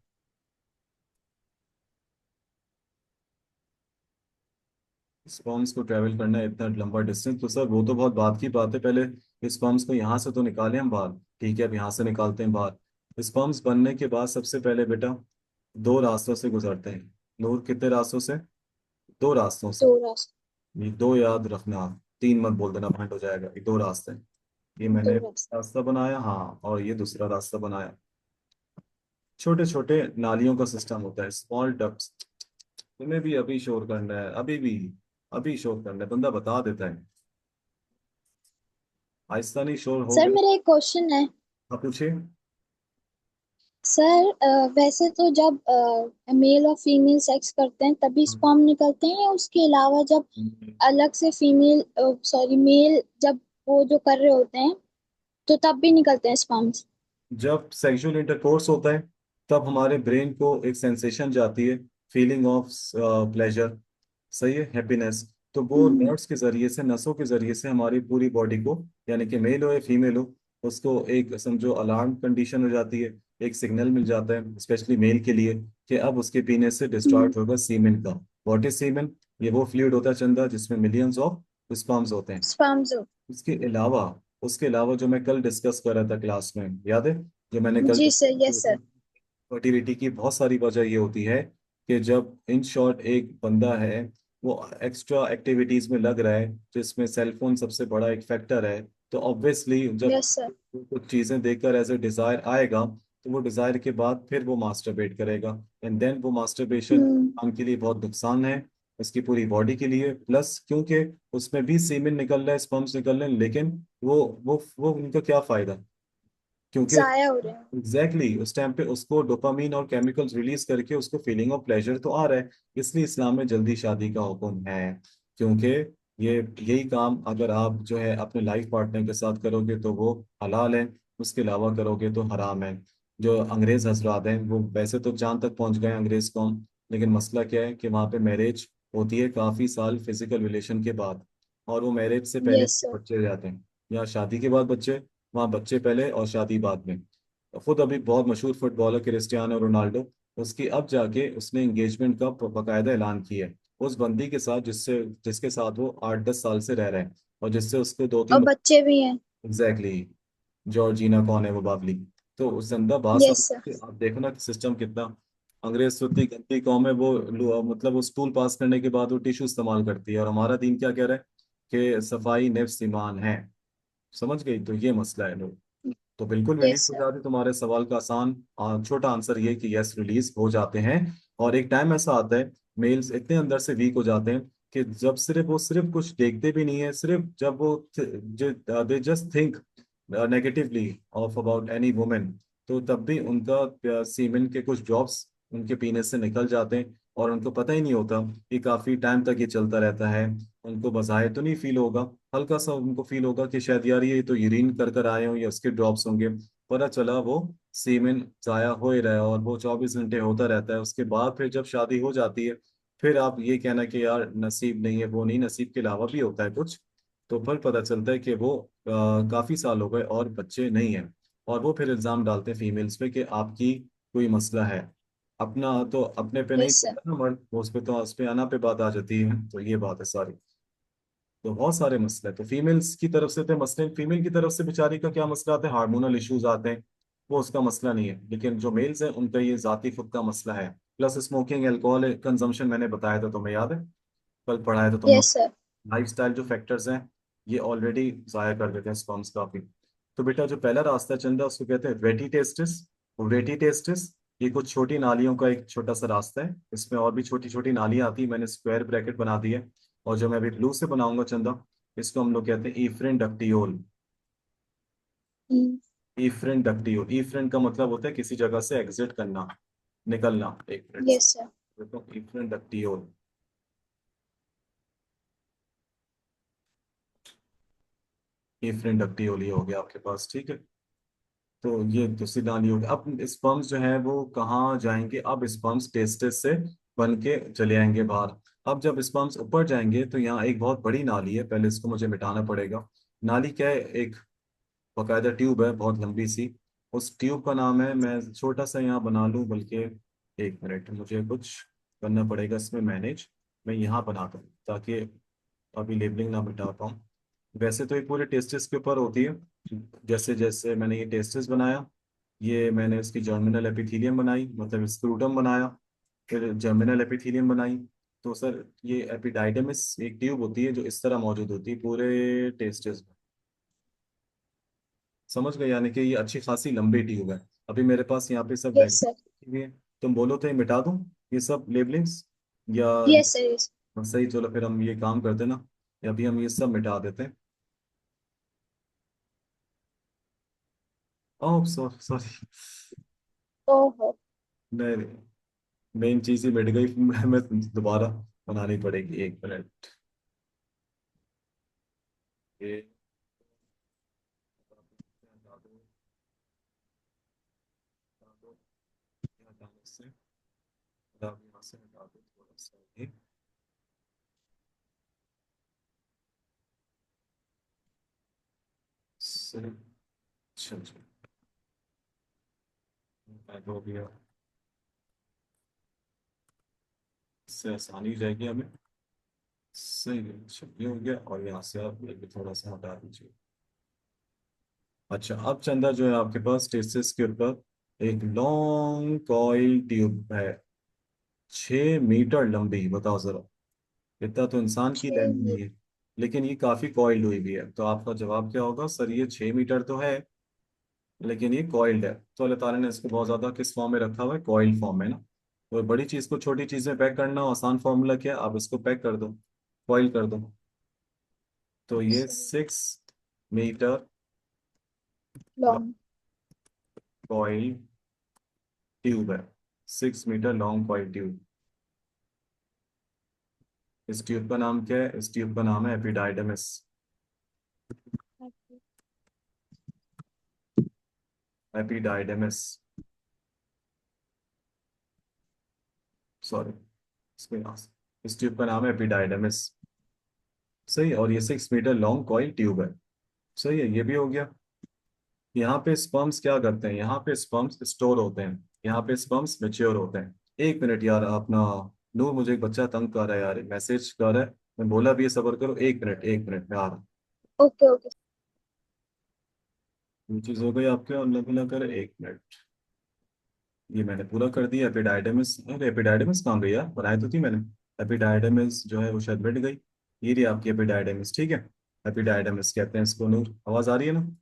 स्पर्म्स को ट्रेवल करना है इतना लंबा डिस्टेंस, तो सर वो तो बहुत बात की बात है। पहले स्पर्म्स को यहाँ से तो निकालें हम बाहर। ठीक है, अब यहाँ से निकालते हैं बाहर। स्पर्म्स बनने के बाद सबसे पहले बेटा 2 रास्तों से गुजरते हैं। नूर कितने रास्तों से? 2 रास्तों से। दो रास्ते। ये 2 याद रखना, 3 मत बोल देना, भंड हो जाएगा। ये 2 रास्ते हैं। ये दो मैंने रास्ते। रास्ता बनाया, हाँ, और ये दूसरा रास्ता बनाया। छोटे छोटे नालियों का सिस्टम होता है, स्मॉल डक्ट्स। तुम्हें भी अभी शोर करना है, अभी भी, अभी शोर करना है, बंदा बता देता है। आहिस्ता नहीं, शोर हो सर गया। मेरा एक क्वेश्चन है। आप पूछिए। सर वैसे तो जब मेल और फीमेल सेक्स करते हैं तभी स्पर्म निकलते हैं, या उसके अलावा जब अलग से फीमेल सॉरी मेल जब वो जो कर रहे होते हैं तो तब भी निकलते हैं स्पर्म्स? जब सेक्सुअल इंटरकोर्स होता है तब हमारे ब्रेन को एक सेंसेशन जाती है, फीलिंग ऑफ प्लेजर, सही है, हैप्पीनेस। तो वो हम्म। नर्व्स के जरिए से, नसों के जरिए से हमारी पूरी बॉडी को, यानी कि मेल हो या फीमेल हो, उसको एक समझो अलार्म कंडीशन हो जाती है, एक सिग्नल मिल जाता है स्पेशली मेल के लिए कि अब उसके पीने से हम्म। डिस्चार्ज होगा सीमेन का। व्हाट इज सीमेन? ये वो फ्लूइड होता है चंदा जिसमें मिलियंस ऑफ स्पर्म्स होते हैं। स्पर्म्स हो। उसके अलावा, उसके अलावा जो मैं कल डिस्कस कर रहा था क्लास में, याद है? जो मैंने कल जी सर, यस सर। फर्टिलिटी की बहुत सारी वजह ये होती है कि जब इन शॉर्ट एक बंदा है, वो एक्स्ट्रा एक्टिविटीज में लग रहा है, जिसमें सेलफोन सबसे बड़ा एक फैक्टर है, तो ऑब्वियसली जब यस सर। कुछ चीजें देखकर एज ए डिजायर आएगा, तो वो डिजायर के बाद फिर वो मास्टरबेट करेगा, एंड देन वो मास्टरबेशन हम्म। इंसान के लिए बहुत नुकसान है, उसकी पूरी बॉडी के लिए, प्लस क्योंकि उसमें भी सीमेन निकल रहा है, स्पर्म्स निकल रहे हैं, लेकिन वो उनका क्या फायदा, क्योंकि जाया हो रहे हैं। उस टाइम पे उसको डोपामीन और केमिकल्स रिलीज करके उसको फीलिंग ऑफ प्लेजर तो आ रहा है। इसलिए इस्लाम में जल्दी शादी का हुक्म है, क्योंकि ये यही काम अगर आप जो है अपने लाइफ पार्टनर के साथ करोगे तो वो हलाल है, उसके अलावा करोगे तो हराम है। जो अंग्रेज हजरात हैं वो वैसे तो चांद तक पहुंच गए अंग्रेज कौम, लेकिन मसला क्या है कि वहाँ पे मैरिज होती है काफी साल फिजिकल रिलेशन के बाद, और वो मैरिज से पहले यस सर। बच्चे हो जाते हैं, या शादी के बाद बच्चे, वहाँ बच्चे पहले और शादी बाद में। खुद अभी बहुत मशहूर फुटबॉलर क्रिस्टियानो रोनाल्डो, उसकी अब जाके उसने एंगेजमेंट का बकायदा ऐलान किया है उस बंदी के साथ जिससे जिसके साथ वो 8-10 साल से रह रहे हैं, और जिससे उसको दो और तीन बच्चे भी हैं। एग्जैक्टली। जॉर्जीना कौन है वो बावली। तो उस जिंदा बास यस सर। आप देखो ना कि सिस्टम कितना, अंग्रेज तो इतनी गंदी कौम है, वो मतलब वो स्टूल पास करने के बाद वो टिश्यू इस्तेमाल करती है, और हमारा दीन क्या कह रहा है कि सफाई नेफ्स ईमान है। समझ गई? तो ये मसला है लोग। तो बिल्कुल यस रिलीज हो सर। जाते, तुम्हारे सवाल का आसान छोटा आंसर ये कि यस, रिलीज हो जाते हैं। और एक टाइम ऐसा आता है, मेल्स इतने अंदर से वीक हो जाते हैं कि जब सिर्फ कुछ देखते भी नहीं है, सिर्फ जब वो they just think negatively of about any women, तो तब भी उनका सीमेन के कुछ ड्रॉप्स उनके पीने से निकल जाते हैं, और उनको पता ही नहीं होता कि काफी टाइम तक ये चलता रहता है। उनको बज़ाहिर तो नहीं फील होगा, हल्का सा उनको फील होगा कि शायद यार ये तो यूरिन कर कर आए हो या उसके ड्रॉप्स होंगे, पता चला वो सीमेन जाया हो ही रहा है, और वो 24 घंटे होता रहता है। उसके बाद फिर जब शादी हो जाती है, फिर आप ये कहना कि यार नसीब नहीं है, वो नहीं, नसीब के अलावा भी होता है कुछ। तो फिर पता चलता है कि वो काफी साल हो गए और बच्चे नहीं हैं, और वो फिर इल्जाम डालते हैं फीमेल्स पे कि आपकी कोई मसला है। अपना तो अपने पे नहीं यस सर। चलता ना मर्द, उस पे आना पे बात आ जाती है, तो ये बात है सारी। तो बहुत सारे मसले हैं। तो फीमेल्स की तरफ से तो मसले, फीमेल की तरफ से बेचारी का क्या मसला आता है, हार्मोनल इश्यूज आते हैं, वो उसका मसला नहीं है, लेकिन जो मेल्स हैं उनका ये जाती खुद का मसला है। प्लस स्मोकिंग, एल्कोहल कंजम्पशन, मैंने बताया था तुम्हें, याद है? कल पढ़ाया था तुम लोग। Yes sir. लाइफ स्टाइल जो फैक्टर्स हैं, ये ऑलरेडी जाया कर देते हैं स्पर्म्स काफी। तो बेटा जो पहला रास्ता है चंदा, उसको कहते हैं वेटी टेस्टिस। वेटी टेस्टिस ये कुछ छोटी नालियों का एक छोटा सा रास्ता है, इसमें और भी छोटी छोटी नालियां आती है, मैंने स्क्वायर ब्रैकेट बना दी है। और जो मैं अभी ब्लू से बनाऊंगा चंदा, इसको हम लोग कहते हैं ईफ्रेन डक्टियोल। ईफ्रेन डक्टियोल, ईफ्रेन का मतलब होता है किसी जगह से एग्जिट करना, निकलना, एक मिनट से। Yes sir. देखो ईफ्रेन डक्टियोल, ईफ्रेन डक्टियोल ये हो गया आपके पास, ठीक है। तो ये दूसरी नाली होगी। अब स्पर्म्स जो है वो कहाँ जाएंगे, अब स्पर्म्स टेस्टिस से बन के चले आएंगे बाहर। अब जब स्पर्म्स ऊपर जाएंगे तो यहाँ एक बहुत बड़ी नाली है, पहले इसको मुझे मिटाना पड़ेगा। नाली क्या है? एक बकायदा ट्यूब है बहुत लंबी सी। उस ट्यूब का नाम है, मैं छोटा सा यहाँ बना लूँ बल्कि, एक मिनट, मुझे कुछ करना पड़ेगा इसमें मैनेज। मैं यहाँ बनाता हूँ ताकि अभी लेबलिंग ना मिटा पाऊँ। वैसे तो ये पूरे टेस्टिस के ऊपर होती है। जैसे जैसे मैंने ये टेस्टिस बनाया, ये मैंने इसकी जर्मिनल एपिथीलियम बनाई, मतलब स्क्रूटम बनाया, फिर जर्मिनल एपिथीलियम बनाई। तो सर ये एपिडाइडमिस एक ट्यूब होती है जो इस तरह मौजूद होती है पूरे टेस्टिस में। समझ गए? यानी कि ये अच्छी खासी लंबी ट्यूब है। अभी मेरे पास यहाँ पे सब यस डायग्राम सर। भी है, तुम बोलो तो ये मिटा दूँ ये सब लेबलिंग्स, या यस सर। यस। सही? चलो फिर हम ये काम करते हैं ना, अभी हम ये सब मिटा देते हैं। Oh sorry sorry. ओहो। नहीं, मेन चीज ही मिट गई। मैं दोबारा बनानी पड़ेगी, 1 मिनट। ये हटा दो, हटा दो, ये हटाने से, अब यहाँ से हटा दो थोड़ा सा ये। से- अच्छा अच्छा, पैक हो गया। इससे आसानी हो जाएगी हमें। सही है, अच्छा ये हो गया। और यहाँ से आप ये भी थोड़ा सा हटा दीजिए। अच्छा, अब चंदा जो है आपके पास टेसिस के ऊपर एक लॉन्ग कॉइल ट्यूब है, 6 मीटर लंबी। बताओ जरा, इतना तो इंसान की लेंथ नहीं है, लेकिन ये काफी कॉइल्ड हुई भी है। तो आपका जवाब क्या होगा? सर ये 6 मीटर तो है, लेकिन ये कॉइल्ड है। तो अल्लाह ताला ने इसको बहुत ज्यादा किस फॉर्म में रखा हुआ है? कॉइल्ड फॉर्म में ना। तो बड़ी चीज को छोटी चीज में पैक करना आसान फॉर्मूला क्या है? आप इसको पैक कर दो, कॉइल कर दो। तो ये सही। 6 मीटर लॉन्ग। कॉइल ट्यूब है, 6 मीटर लॉन्ग कॉइल ट्यूब। इस ट्यूब का नाम क्या है? इस ट्यूब का नाम है एपिडाइडमिस। एपिडाइडमिस, सॉरी, इसमें इस ट्यूब का नाम है एपिडाइडमिस। सही। और ये 6 मीटर लॉन्ग कॉइल ट्यूब है। सही है, ये भी हो गया। यहाँ पे स्पर्म्स क्या करते हैं? यहाँ पे स्पर्म्स स्टोर होते हैं, यहाँ पे स्पर्म्स मेच्योर होते हैं। 1 मिनट यार, अपना नूर, मुझे एक बच्चा तंग कर रहा है यार, मैसेज कर रहा है। मैं बोला भी है सबर करो, 1 मिनट 1 मिनट में आ रहा हूँ। Okay okay. ये चीज हो गई आपके, और लग कर 1 मिनट। ये मैंने पूरा कर दिया। एपिडाइडमिस, अरे एपिडाइडमिस कहाँ गई यार? बनाई तो थी मैंने। एपिडाइडमिस जो है वो शायद मिट गई। ये रही आपकी एपिडाइडमिस, ठीक है। एपिडाइडमिस कहते हैं इसको। नूर, आवाज आ रही है ना?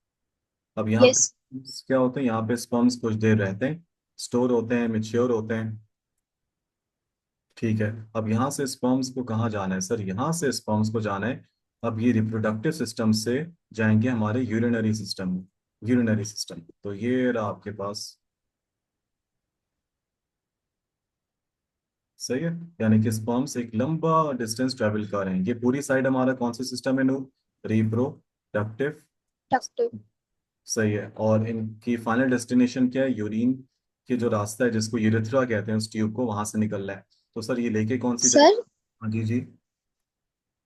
अब यहाँ पे यस। क्या होता है? यहाँ पे स्पर्म्स कुछ देर रहते हैं, स्टोर होते हैं, मेच्योर होते हैं, ठीक है। अब यहाँ से स्पर्म्स को कहाँ जाना है? सर यहाँ से स्पर्म्स को जाना है, अब ये रिप्रोडक्टिव सिस्टम से जाएंगे हमारे यूरिनरी सिस्टम में। यूरिनरी सिस्टम, तो ये रहा आपके पास। सही है। यानी कि स्पर्म्स एक लंबा डिस्टेंस ट्रेवल कर रहे हैं। ये पूरी साइड हमारा कौन सा सिस्टम है? No, reproductive. डॉक्टर। सही है। और इनकी फाइनल डेस्टिनेशन क्या है? यूरिन के जो रास्ता है, जिसको यूरेथ्रा कहते हैं, उस ट्यूब को वहां से निकलना है। तो सर ये लेके कौन सी जगह? सर, हाँ जी जी।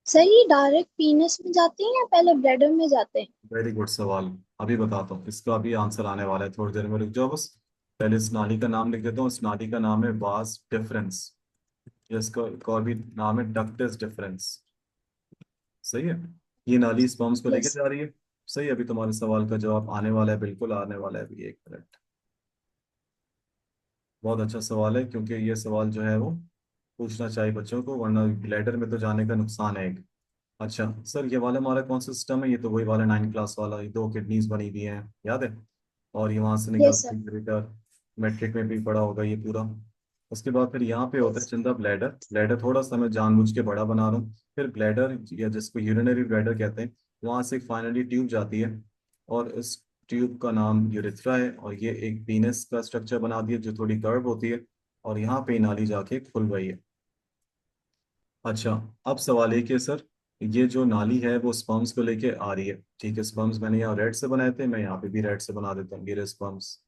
सर ये डायरेक्ट पीनस में जाते हैं या पहले ब्लैडर में जाते हैं? वेरी गुड सवाल। अभी बताता हूँ, इसका अभी आंसर आने वाला है, थोड़ी देर में रुक जाओ बस। पहले इस नाली का नाम लिख देता हूँ। इस नाली का नाम है वास डिफरेंस, या इसका एक और भी नाम है डक्टिस डिफरेंस। सही है। ये नाली स्पर्म्स को लेके यस। जा रही है। सही है। अभी तुम्हारे सवाल का जवाब आने वाला है, बिल्कुल आने वाला है अभी, 1 मिनट। बहुत अच्छा सवाल है, क्योंकि ये सवाल जो है वो पूछना चाहिए बच्चों को, वरना ब्लैडर में तो जाने का नुकसान है एक। अच्छा सर, ये वाला हमारा कौन सा सिस्टम है? ये तो वही वाला 9 क्लास वाला, ये 2 किडनीज बनी हुई हैं, याद है? और ये वहां से यस निकलता सर। है यूरेटर। मैट्रिक में भी पढ़ा होगा ये पूरा। उसके बाद फिर यहाँ पे होता है यस। चंदा ब्लैडर। ब्लैडर थोड़ा सा मैं जानबूझ के बड़ा बना रहा हूँ। फिर ब्लैडर, या जिसको यूरिनरी ब्लैडर कहते हैं, वहां से फाइनली ट्यूब जाती है, और इस ट्यूब का नाम यूरेथ्रा है। और ये एक पीनस का स्ट्रक्चर बना दिया, जो थोड़ी कर्व होती है, और यहाँ पे नाली जाके खुल गई है। अच्छा, अब सवाल है कि सर ये जो नाली है वो स्पर्म्स को लेके आ रही है, ठीक है। स्पर्म्स मैंने यहाँ रेड से बनाए थे, मैं यहाँ पे भी रेड से बना देता हूँ। ये स्पर्म्स,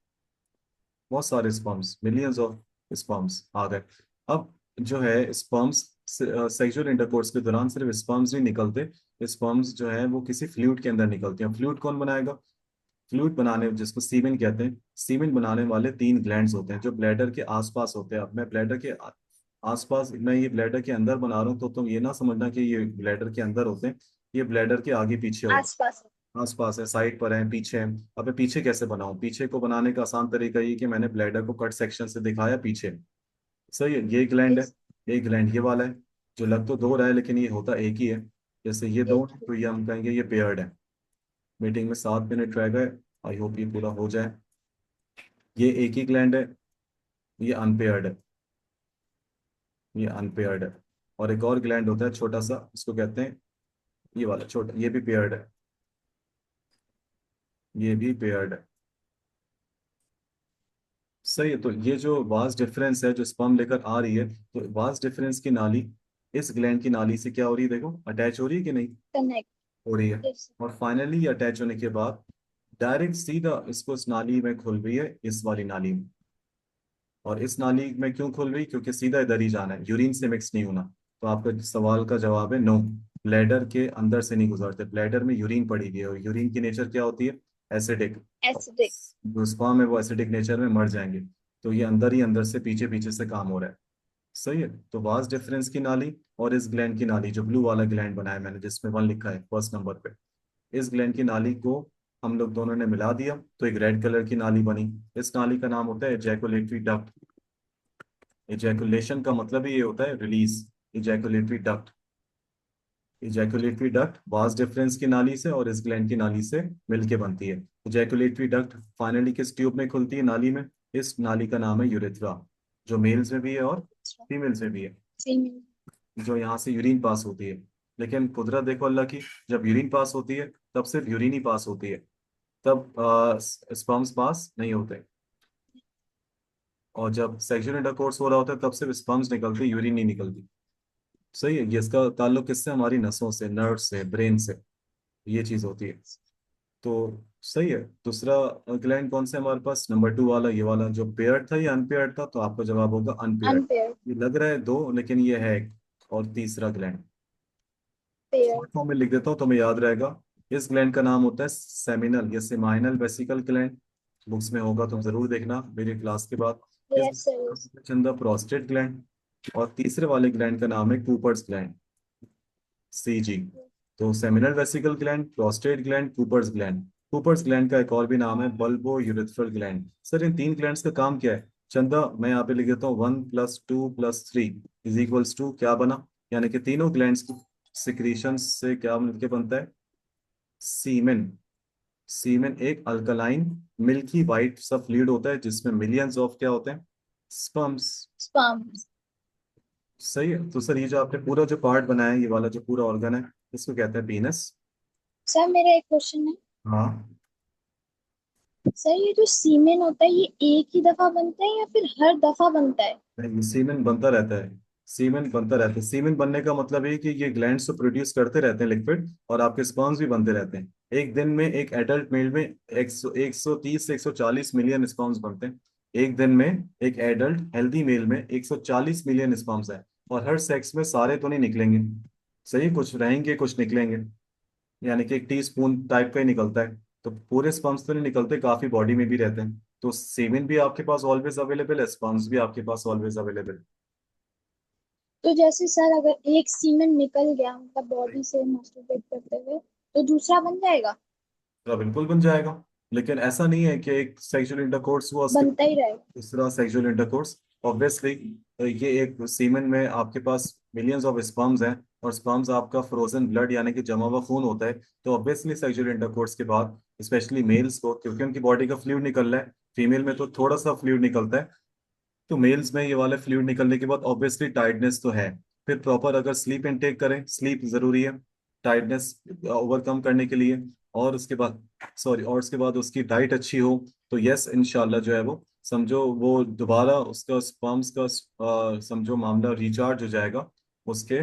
बहुत सारे स्पर्म्स, मिलियंस ऑफ स्पर्म्स आ गए। अब जो है स्पर्म्स, सेक्सुअल इंटरकोर्स के दौरान सिर्फ स्पर्म्स नहीं निकलते। स्पर्म्स जो है वो किसी फ्लूइड के अंदर निकलते हैं। फ्लूइड कौन बनाएगा? फ्लूइड बनाने, जिसको सीमेन कहते हैं, सीमेन बनाने वाले 3 ग्लैंड्स होते हैं, जो ब्लैडर के आसपास होते हैं। अब मैं ब्लैडर के आसपास, मैं ये ब्लैडर के अंदर बना रहा हूँ, तो तुम ये ना समझना कि ये ब्लैडर के अंदर होते हैं। ये ब्लैडर के आगे पीछे होते आसपास। हैं, आसपास है, साइड पर है, पीछे है। अब मैं पीछे कैसे बनाऊं? पीछे को बनाने का आसान तरीका ये कि मैंने ब्लैडर को कट सेक्शन से दिखाया पीछे। सही है। ये ग्लैंड है, यस। एक ग्लैंड ये वाला है। जो लग तो दो रहा है, लेकिन ये होता एक ही है। जैसे ये दो एक है, ही। तो ये हम कहेंगे ये पेयर्ड है। मीटिंग में 7 मिनट रह गए, आई होप ये पूरा हो जाए। ये एक ही ग्लैंड है, ये अनपेयर्ड है, ये अनपेयर्ड है। और एक और ग्लैंड होता है छोटा सा, उसको कहते हैं, ये वाला छोटा, ये भी पेयर्ड है, ये भी पेयर्ड है। सही है। तो ये जो वास डिफरेंस है जो स्पर्म लेकर आ रही है, तो वास डिफरेंस की नाली इस ग्लैंड की नाली से क्या हो रही है, देखो अटैच हो रही है कि नहीं कनेक्ट। हो रही है। यस। और फाइनली अटैच होने के बाद डायरेक्ट सीधा इसको इस नाली में खुल रही है, इस वाली नाली में। और इस नाली में क्यों खुल रही, क्योंकि सीधा इधर ही जाना है, यूरिन से मिक्स नहीं होना। तो आपका सवाल का जवाब है नो, ब्लैडर के अंदर से नहीं गुजरते, ब्लैडर में यूरिन पड़ी हुई है, और यूरिन की नेचर क्या होती है, एसिडिक। एसिडिक। जो स्पर्म है वो एसिडिक नेचर में मर जाएंगे। तो ये अंदर ही अंदर से पीछे पीछे से काम हो रहा है। सही है। तो वास डिफरेंस की नाली और इस ग्लैंड की नाली, जो ब्लू वाला ग्लैंड बनाया मैंने जिसमें 1 लिखा है फर्स्ट नंबर पे, इस ग्लैंड की नाली को हम लोग दोनों ने मिला दिया तो एक रेड कलर की नाली बनी। इस नाली का नाम होता है एजैकुलेटरी डक्ट। इजैकुलेशन का मतलब ही ये होता है release. Ejaculatory duct. Ejaculatory duct vas deferens की नाली से और इस ग्लैंड की नाली से मिलके बनती है। इजैकुलेटरी डक्ट फाइनली किस ट्यूब में खुलती है, नाली में। इस नाली का नाम है यूरेथ्रा, जो मेल्स में भी है और फीमेल्स में भी है, फीमेल। जो यहाँ से यूरिन पास होती है। लेकिन कुदरत देखो अल्लाह की, जब यूरिन पास होती है तब सिर्फ यूरिन ही पास होती है, तब स्पर्म्स पास नहीं होते। और जब सेक्सुअल इंटरकोर्स हो रहा होता है तब सिर्फ स्पर्म्स निकलते, यूरिन नहीं निकलती। सही है। ये इसका ताल्लुक किससे, हमारी नसों से, नर्व से, ब्रेन से, ये चीज होती है। तो सही है। दूसरा ग्लैंड कौन सा है हमारे पास, नंबर 2 वाला, ये वाला जो पेयर्ड था या अनपेयर्ड था, तो आपका जवाब होगा अनपेयर्ड। अनपेयर्ड। ये लग रहा है दो लेकिन ये है एक। और तीसरा ग्लैंड पेयर्ड। शॉर्ट फॉर्म में लिख देता हूँ तुम्हें याद रहेगा। इस ग्लैंड का नाम होता है सेमिनल या सेमाइनल वेसिकल ग्लैंड। बुक्स में होगा, तुम जरूर देखना मेरी क्लास के बाद। इस यस सर। चंदा प्रोस्टेट ग्लैंड। और तीसरे वाले ग्लैंड का नाम है कूपर्स ग्लैंड, सीजी। तो seminal vesicle gland, prostate gland, Cooper's gland. Cooper's gland का एक और भी नाम है बल्बो यूरेथ्रल ग्लैंड। सर इन तीन ग्लैंड्स का काम क्या है, चंदा मैं यहाँ पे लिख देता हूँ 1+2+3 = क्या बना, यानी कि तीनों ग्लैंड्स की सिक्रीशन से क्या मिलके बनता है, सीमेन। सीमेन एक अल्कलाइन मिल्की वाइट सा फ्लूइड होता है जिसमें मिलियंस ऑफ क्या होते हैं, स्पर्म्स। स्पर्म। सही है। तो सर ये जो आपने पूरा जो पार्ट बनाया है, ये वाला जो पूरा ऑर्गन है, इसको कहते हैं पीनस। सर मेरा एक क्वेश्चन है। हाँ। सर ये जो सीमेन होता है ये एक ही दफा बनता है या फिर हर दफा बनता है? नहीं, सीमेन बनता रहता है। सीमेन बनता रहता है। सीमेन बनने का मतलब है कि ये ग्लैंड्स तो प्रोड्यूस करते रहते हैं लिक्विड, और आपके स्पर्म्स भी बनते रहते हैं। एक दिन में एक एडल्ट मेल में 130 से 140 मिलियन स्पर्म्स बनते हैं। एक दिन में एक एडल्ट हेल्दी मेल में 140 मिलियन स्पर्म्स है। और हर सेक्स में सारे तो नहीं निकलेंगे, सही, कुछ रहेंगे कुछ निकलेंगे। यानी कि एक टी स्पून टाइप का ही निकलता है। तो पूरे स्पर्म्स तो नहीं निकलते, काफी बॉडी में भी रहते हैं। तो सेमेन भी आपके पास ऑलवेज अवेलेबल है, स्पर्म्स भी आपके पास ऑलवेज अवेलेबल तो जैसे सर अगर एक सीमेन निकल गया मतलब है। बॉडी से मास्टरबेट करते हुए तो दूसरा बन जाएगा? तो बिल्कुल बन जाएगा। लेकिन ऐसा नहीं है कि एक सेक्सुअल इंटरकोर्स हुआ उसके बनता ही रहेगा। दूसरा सेक्सुअल इंटरकोर्स। ऑब्वियसली ये एक सीमेन में आपके पास मिलियंस ऑफ स्पर्म्स हैं, और स्पर्म्स आपका फ्रोजन ब्लड यानी कि जमा हुआ खून होता है। तो ऑब्वियसली सेक्सुअल इंटरकोर्स के बाद स्पेशली मेल्स को, क्योंकि उनकी बॉडी का फ्लूइड निकल रहा है, फीमेल में तो थोड़ा सा फ्लूइड निकलता है, तो मेल्स में ये वाले फ्लूइड निकलने के बाद ऑब्वियसली टाइटनेस तो है। फिर प्रॉपर अगर स्लीप इनटेक करें, स्लीप जरूरी है टाइटनेस ओवरकम करने के लिए। और उसके बाद सॉरी, और उसके बाद उसकी डाइट अच्छी हो, तो यस इंशाल्लाह जो है वो, समझो वो दोबारा उसका स्पर्म्स का समझो मामला रिचार्ज हो जाएगा उसके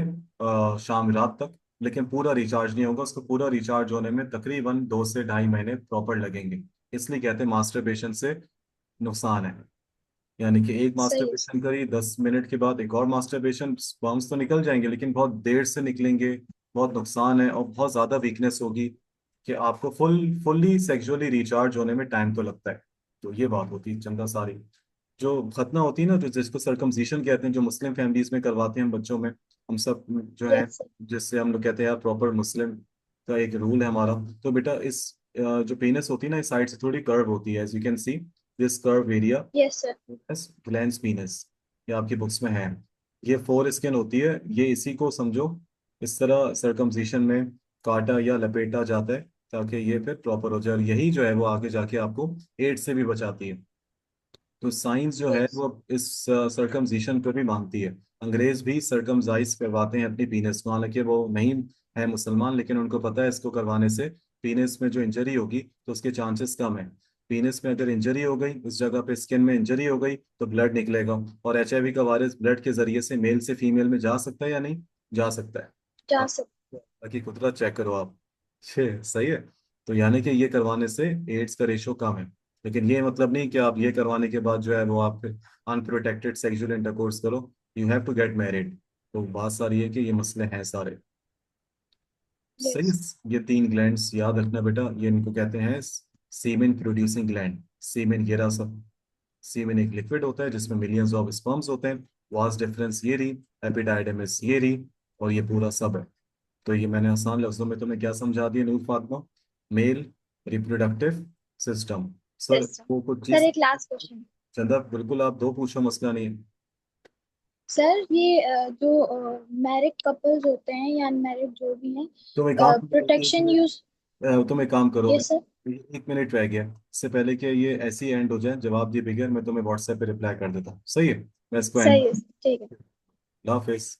शाम रात तक। लेकिन पूरा रिचार्ज नहीं होगा, उसको पूरा रिचार्ज होने में तकरीबन 2 से ढाई महीने प्रॉपर लगेंगे। इसलिए कहते हैं मास्टरबेशन से नुकसान है। यानी कि एक सही है। मास्टरबेशन करी, 10 मिनट के बाद एक और मास्टरबेशन, स्पर्म्स तो निकल जाएंगे लेकिन बहुत देर से निकलेंगे, बहुत नुकसान है, और बहुत ज्यादा वीकनेस होगी कि आपको फुल्ली सेक्सुअली रिचार्ज होने में टाइम तो लगता है। तो ये बात होती है चंदा सारी। जो खतना होती है ना, जो जिसको सरकमसिशन कहते हैं, जो मुस्लिम फैमिलीज में करवाते हैं हम बच्चों में, हम सब जो है, यस सर। जिससे हम लोग कहते हैं यार प्रॉपर मुस्लिम का एक रूल है हमारा। तो बेटा इस जो पेनिस होती है ना, इस साइड से थोड़ी कर्व होती है, as you can see this curve area, yes sir. बस ग्लैंस पीनस, ये आपकी बुक्स में है। ये फोर स्किन होती है, ये इसी को समझो इस तरह सरकमसिशन में काटा या लपेटा जाता है, ताकि ये फिर प्रॉपर हो जाए, और यही जो है वो आगे जाके आपको एड्स से भी बचाती है। तो साइंस जो है यस। वो इस सरकमसिशन को भी मानती है। अंग्रेज भी सरकमजाइज करवाते हैं अपनी पीनस को, हालांकि वो नहीं है मुसलमान, लेकिन उनको पता है इसको करवाने से पीनस में जो इंजरी होगी तो उसके चांसेस कम है। पीनिस में अगर इंजरी हो गई, उस जगह पे स्किन में इंजरी हो गई, तो ब्लड निकलेगा। और एचआईवी का वायरस ब्लड के जरिए से मेल से फीमेल में जा सकता है या नहीं? जा सकता है। जा आप सकते। बाकी कुदरत चेक करो आप। छे सही है। तो यानी कि ये करवाने से एड्स का रेशो कम है। लेकिन ये मतलब नहीं कि आप ये करवाने के बाद जो है वो आप अनप्रोटेक्टेड सेक्सुअल इंटरकोर्स करो। You have to get married. तो बात सारी है कि ये मसले हैं सारे। सही। यस। ये 3 ग्लैंड्स याद रखना बेटा, ये इनको कहते हैं सीमेन प्रोड्यूसिंग ग्लैंड। सीमेन ये रहा सब। सीमेन एक लिक्विड होता है जिसमें मिलियंस ऑफ स्पर्म्स होते हैं। वास्ट डिफरेंस ये रही। एपिडाइडमिस ये रही। और ये पूरा सब है। तो ये मैंने आसान लफ्जों में तुम्हें क्या समझा दिया Noor Fatima? Male reproductive system. Sir yes वो कुछ सर, चीज। एक लास्ट क्वेश्चन। चंदा बिल्कुल आप दो पूछो, मसला नहीं है। सर ये जो मैरिड कपल्स होते हैं या अनमैरिड जो भी हैं, तुम एक काम करो, प्रोटेक्शन यूज। तुम एक काम करो। ये सर। 1 मिनट रह गया, इससे पहले कि ये ऐसे ही एंड हो जाए, जवाब दिए बगैर मैं तुम्हें व्हाट्सएप पे रिप्लाई कर देता हूँ, सही है? मैं इसको एंड। सही है, ठीक है। हाफिज।